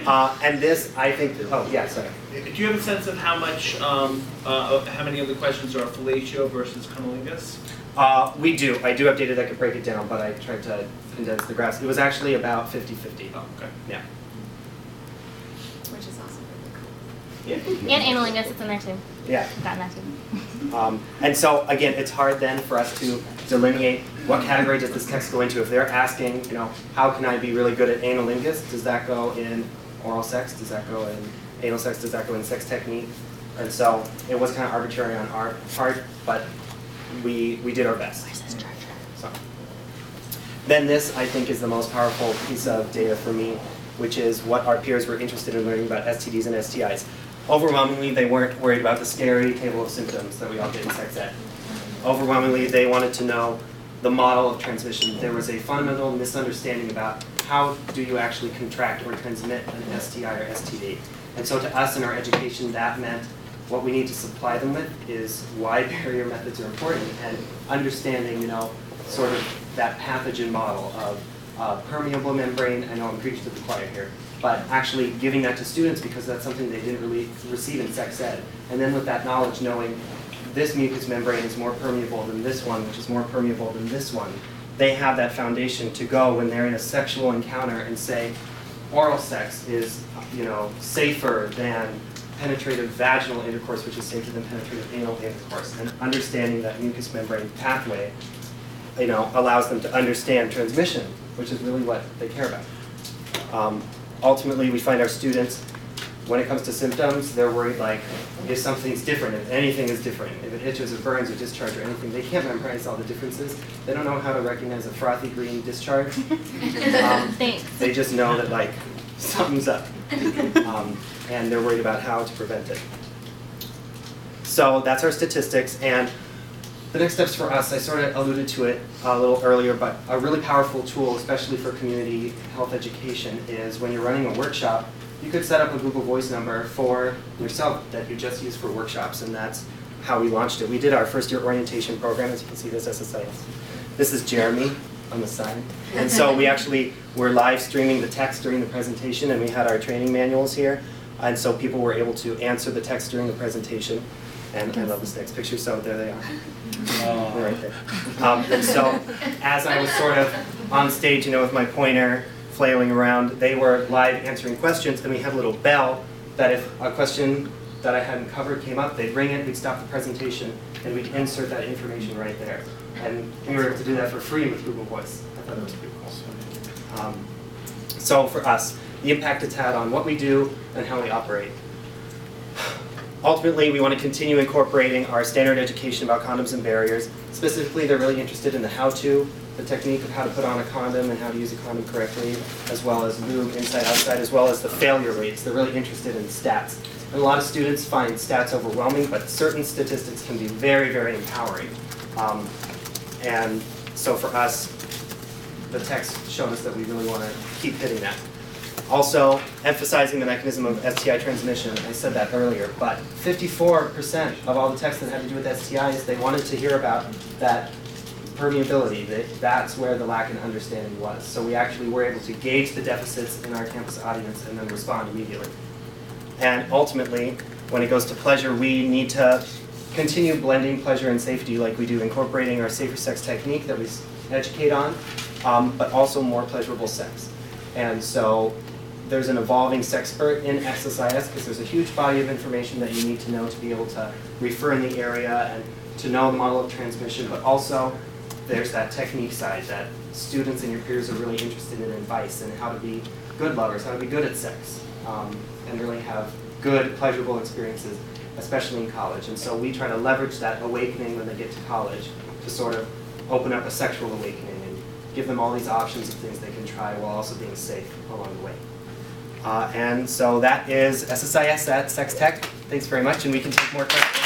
And this, I think, oh yeah, sorry. Do you have a sense of how much, how many of the questions are fellatio versus cunnilingus? We do. I do have data that could break it down, but I tried to condense the graphs. It was actually about 50-50. Oh, okay. Yeah. Which is also really cool. Yeah. And analingus, it's in there too. Yeah. Got that too. And so again, it's hard then for us to delineate what category does this text go into. If they're asking, you know, how can I be really good at analingus? Does that go in oral sex? Does that go in anal sex? Does that go in sex technique? And so it was kind of arbitrary on our part, but we did our best. So. Then this, I think, is the most powerful piece of data for me, which is what our peers were interested in learning about STDs and STIs. Overwhelmingly, they weren't worried about the scary table of symptoms that we all get in sex ed. Overwhelmingly, they wanted to know the model of transmission. There was a fundamental misunderstanding about how do you actually contract or transmit an STI or STD. And so to us in our education, that meant what we need to supply them with is why barrier methods are important and understanding, you know, sort of that pathogen model of permeable membrane. I know I'm preaching to the choir here, but actually giving that to students because that's something they didn't really receive in sex ed. And then with that knowledge, knowing this mucous membrane is more permeable than this one, which is more permeable than this one, they have that foundation to go when they're in a sexual encounter and say, oral sex is, you know, safer than penetrative vaginal intercourse, which is safer than penetrative anal intercourse. And understanding that mucous membrane pathway, you know, allows them to understand transmission, which is really what they care about. Ultimately, we find our students, when it comes to symptoms, they're worried like, if something's different, if anything is different, if it itches or burns or discharge or anything, they can't memorize all the differences. They don't know how to recognize a frothy green discharge. They just know that like, something's up. And they're worried about how to prevent it. So that's our statistics, and the next steps for us, I sort of alluded to it a little earlier, but a really powerful tool, especially for community health education, is when you're running a workshop, you could set up a Google Voice number for yourself that you just use for workshops, and that's how we launched it. We did our first year orientation program, as you can see, this SSIS. This is Jeremy on the side. And so we actually were live streaming the text during the presentation, and we had our training manuals here. And so people were able to answer the text during the presentation. And I love this next picture, so there they are. They're right there. And so as I was sort of on stage, you know, with my pointer flailing around, they were live answering questions, and we had a little bell that if a question that I hadn't covered came up, they'd ring it, we'd stop the presentation, and we'd insert that information right there. And we were able to do that for free with Google Voice. I thought that was pretty cool. So for us, the impact it's had on what we do and how we operate. Ultimately, we want to continue incorporating our standard education about condoms and barriers. Specifically, they're really interested in the how-to, the technique of how to put on a condom and how to use a condom correctly, as well as lube inside, outside, as well as the failure rates. They're really interested in stats. And a lot of students find stats overwhelming, but certain statistics can be very, very empowering. And so for us, the text showed us that we really want to keep hitting that. Also, emphasizing the mechanism of STI transmission. I said that earlier, but 54% of all the texts that had to do with STIs, they wanted to hear about that permeability. That's where the lack in understanding was. So we actually were able to gauge the deficits in our campus audience and then respond immediately. And ultimately, when it goes to pleasure, we need to continue blending pleasure and safety like we do, incorporating our safer sex technique that we educate on, but also more pleasurable sex. And so there's an evolving sexpert in SSIS because there's a huge body of information that you need to know to be able to refer in the area and to know the model of transmission, but also there's that technique side that students and your peers are really interested in advice and how to be good lovers, how to be good at sex, and really have good, pleasurable experiences, especially in college. And so we try to leverage that awakening when they get to college to sort of open up a sexual awakening and give them all these options of things they can try while also being safe along the way. And so that is SSIS at Sex Tech. Thanks very much, and we can take more questions.